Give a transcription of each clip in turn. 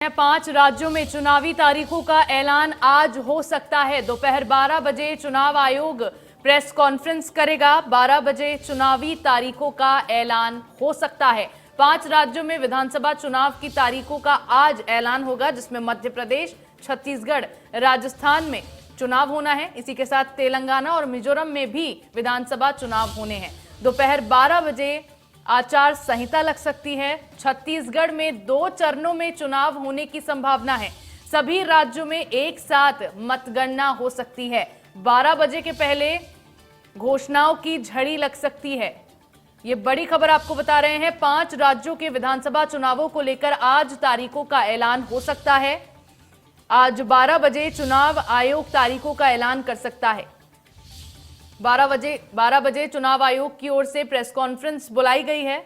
5 राज्यों में चुनावी तारीखों का ऐलान आज हो सकता है। दोपहर 12 बजे चुनाव आयोग प्रेस कॉन्फ्रेंस करेगा। 12 बजे चुनावी तारीखों का ऐलान हो सकता है। 5 राज्यों में विधानसभा चुनाव की तारीखों का आज ऐलान होगा, जिसमें मध्य प्रदेश, छत्तीसगढ़, राजस्थान में चुनाव होना है। इसी के साथ तेलंगाना और मिजोरम में भी विधानसभा चुनाव होने हैं। दोपहर 12 बजे आचार संहिता लग सकती है। छत्तीसगढ़ में 2 चरणों में चुनाव होने की संभावना है। सभी राज्यों में एक साथ मतगणना हो सकती है। 12 बजे के पहले घोषणाओं की झड़ी लग सकती है। ये बड़ी खबर आपको बता रहे हैं। 5 राज्यों के विधानसभा चुनावों को लेकर आज तारीखों का ऐलान हो सकता है। आज 12 बजे चुनाव आयोग तारीखों का ऐलान कर सकता है। 12 बजे चुनाव आयोग की ओर से प्रेस कॉन्फ्रेंस बुलाई गई है।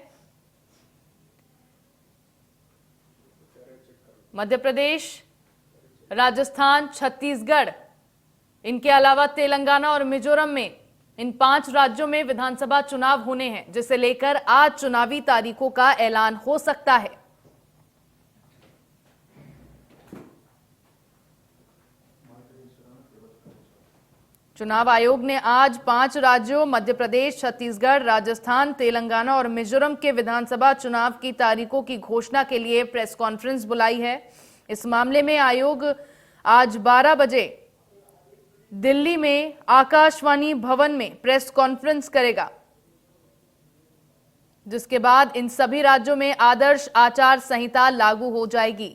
मध्य प्रदेश, राजस्थान, छत्तीसगढ़, इनके अलावा तेलंगाना और मिजोरम में इन 5 राज्यों में विधानसभा चुनाव होने हैं, जिसे लेकर आज चुनावी तारीखों का ऐलान हो सकता है। चुनाव आयोग ने आज 5 राज्यों मध्य प्रदेश, छत्तीसगढ़, राजस्थान, तेलंगाना और मिजोरम के विधानसभा चुनाव की तारीखों की घोषणा के लिए प्रेस कॉन्फ्रेंस बुलाई है। इस मामले में आयोग आज 12 बजे दिल्ली में आकाशवाणी भवन में प्रेस कॉन्फ्रेंस करेगा, जिसके बाद इन सभी राज्यों में आदर्श आचार संहिता लागू हो जाएगी।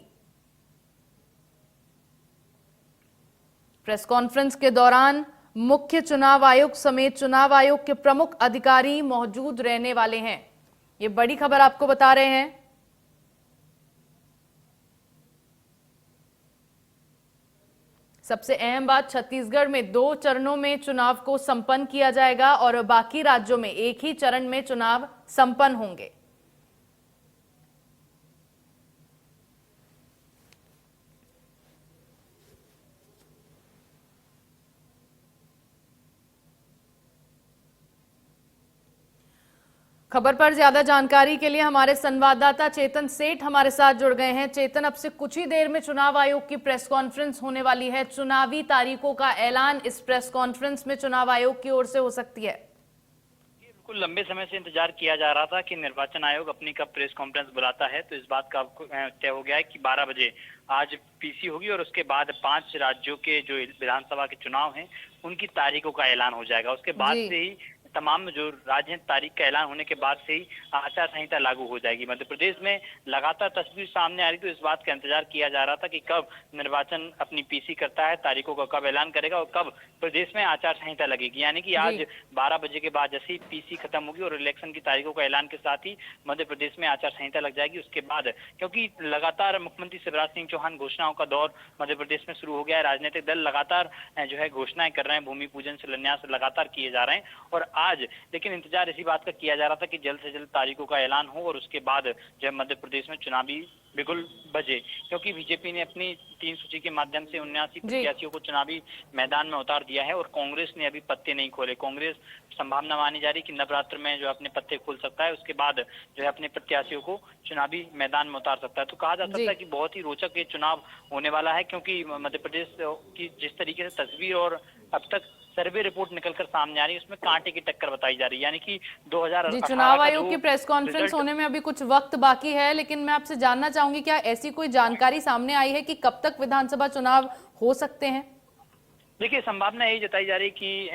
प्रेस कॉन्फ्रेंस के दौरान मुख्य चुनाव आयुक्त समेत चुनाव आयोग के प्रमुख अधिकारी मौजूद रहने वाले हैं। ये बड़ी खबर आपको बता रहे हैं। सबसे अहम बात, छत्तीसगढ़ में 2 चरणों में चुनाव को संपन्न किया जाएगा और बाकी राज्यों में एक ही चरण में चुनाव संपन्न होंगे। खबर पर ज्यादा जानकारी के लिए हमारे संवाददाता चेतन सेठ हमारे साथ जुड़ गए हैं। चेतन, अब से कुछ ही देर में चुनाव आयोग की प्रेस कॉन्फ्रेंस होने वाली है। चुनावी तारीखों का ऐलान इस प्रेस कॉन्फ्रेंस में चुनाव आयोग की ओर से हो सकती है। बिल्कुल, लंबे समय से इंतजार किया जा रहा था कि निर्वाचन आयोग अपनी कब प्रेस कॉन्फ्रेंस बुलाता है, तो इस बात का तय हो गया है कि 12 बजे आज पीसी होगी और उसके बाद 5 राज्यों के जो विधानसभा के चुनाव हैं उनकी तारीखों का ऐलान हो जाएगा। उसके बाद से ही तमाम जो राज्य हैं, तारीख का ऐलान होने के बाद से ही आचार संहिता लागू हो जाएगी। मध्य प्रदेश में लगातार तस्वीर सामने आ रही, तो इस बात का इंतजार किया जा रहा था कि कब निर्वाचन अपनी पीसी करता है, तारीखों का कब ऐलान करेगा और कब प्रदेश में आचार संहिता लगेगी। यानी कि आज 12 बजे के बाद जैसे ही पीसी खत्म होगी और इलेक्शन की तारीखों का ऐलान के साथ ही मध्य प्रदेश में आचार संहिता लग जाएगी। उसके बाद क्योंकि लगातार मुख्यमंत्री शिवराज सिंह चौहान घोषणाओं का दौर मध्य प्रदेश में शुरू हो गया है। राजनीतिक दल लगातार जो है घोषणाएं कर रहे हैं, भूमि पूजन शिलान्यास लगातार किए जा रहे हैं और आज लेकिन इंतजार इसी बात का किया जा रहा था कि जल्द से जल्द तारीखों का ऐलान हो और उसके बाद जो है मध्य प्रदेश में चुनावी बिगुल बजे, क्योंकि बीजेपी ने अपनी 3 सूची के माध्यम से 79 प्रत्याशियों को चुनावी मैदान में उतार दिया है और कांग्रेस ने अभी पत्ते नहीं खोले। कांग्रेस संभावना मानी जा रही कि नवरात्र में जो अपने पत्ते खोल सकता है, उसके बाद जो है अपने प्रत्याशियों को चुनावी मैदान में उतार सकता है। तो कहा जा सकता है कि बहुत ही रोचक ये चुनाव होने वाला है, क्योंकि मध्य प्रदेश की जिस तरीके से तस्वीर और अब तक सर्वे रिपोर्ट निकलकर सामने आ रही है, उसमें कांटे की टक्कर बताई जा रही है। यानी कि 2018 चुनाव आयोग की प्रेस कॉन्फ्रेंस होने में अभी कुछ वक्त बाकी है, लेकिन मैं आपसे जानना चाहूंगी, क्या ऐसी कोई जानकारी सामने आई है कि कब तक विधानसभा चुनाव हो सकते हैं? देखिए, संभावना यही जताई जा रही कि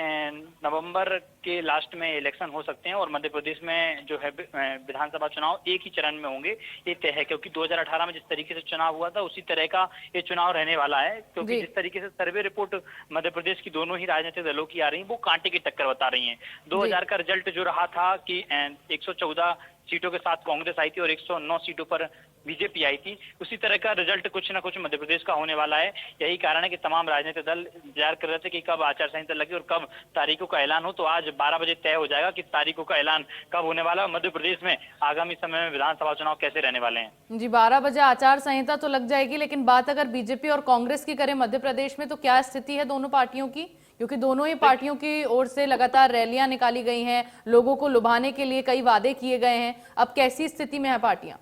नवंबर के लास्ट में इलेक्शन हो सकते हैं और मध्य प्रदेश में जो है विधानसभा चुनाव एक ही चरण में होंगे, ये तय है। क्योंकि 2018 में जिस तरीके से चुनाव हुआ था उसी तरह का ये चुनाव रहने वाला है। क्योंकि जिस तरीके से सर्वे रिपोर्ट मध्य प्रदेश की दोनों ही राजनीतिक दलों की आ रही है, वो कांटे की टक्कर बता रही है। 2000 का रिजल्ट जो रहा था कि 114 सीटों के साथ कांग्रेस आई थी और 109 सीटों पर बीजेपी आई थी, उसी तरह का रिजल्ट कुछ ना कुछ मध्य प्रदेश का होने वाला है। यही कारण है कि तमाम राजनीतिक दल इंतजार कर रहे थे कि कब आचार संहिता लगे और कब तारीखों का ऐलान हो। तो आज 12 बजे तय हो जाएगा कि तारीखों का ऐलान कब होने वाला है, मध्य प्रदेश में आगामी समय में विधानसभा चुनाव कैसे रहने वाले हैं। जी, 12 बजे आचार संहिता तो लग जाएगी, लेकिन बात अगर बीजेपी और कांग्रेस की करें मध्य प्रदेश में, तो क्या स्थिति है दोनों पार्टियों की? क्योंकि दोनों ही पार्टियों की ओर से लगातार रैलियां निकाली गई हैं, लोगों को लुभाने के लिए कई वादे किए गए हैं। अब कैसी स्थिति में है पार्टियां?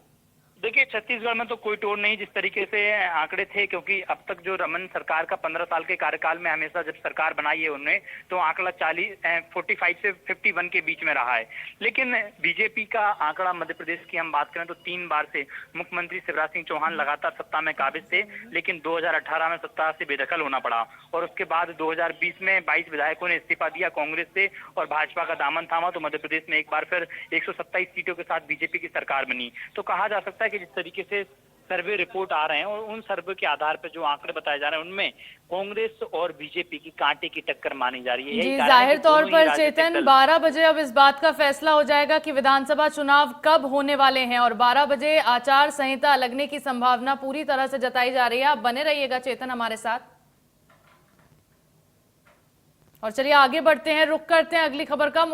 देखिए, छत्तीसगढ़ में तो कोई तोड़ नहीं जिस तरीके से आंकड़े थे, क्योंकि अब तक जो रमन सरकार का 15 साल के कार्यकाल में हमेशा जब सरकार बनाई है उन्होंने, तो आंकड़ा 45 से 51 के बीच में रहा है। लेकिन बीजेपी का आंकड़ा, मध्य प्रदेश की हम बात करें तो 3 बार से मुख्यमंत्री शिवराज सिंह चौहान लगातार सत्ता में काबिज थे, लेकिन 2018 में सत्ता से बेदखल होना पड़ा और उसके बाद 2020 में 22 विधायकों ने इस्तीफा दिया कांग्रेस से और भाजपा का दामन थामा, तो मध्य प्रदेश में एक बार फिर 127 सीटों के साथ बीजेपी की सरकार बनी। तो कहा जा सकता है कि जिस तरीके से सर्वे रिपोर्ट आ रहे हैं और उन सर्वे के आधार पर जो आंकड़े बताए जा रहे हैं उनमें कांग्रेस और बीजेपी की कांटे की टक्कर मानी जा रही है। जी, जाहिर तौर पर चेतन 12 बजे अब इस बात का फैसला हो जाएगा कि विधानसभा चुनाव कब होने वाले हैं और 12 बजे आचार संहिता लगने की संभावना पूरी तरह से जताई जा रही है। आप बने रहिएगा चेतन हमारे साथ। और चलिए आगे बढ़ते हैं, रुक करते हैं अगली खबर का।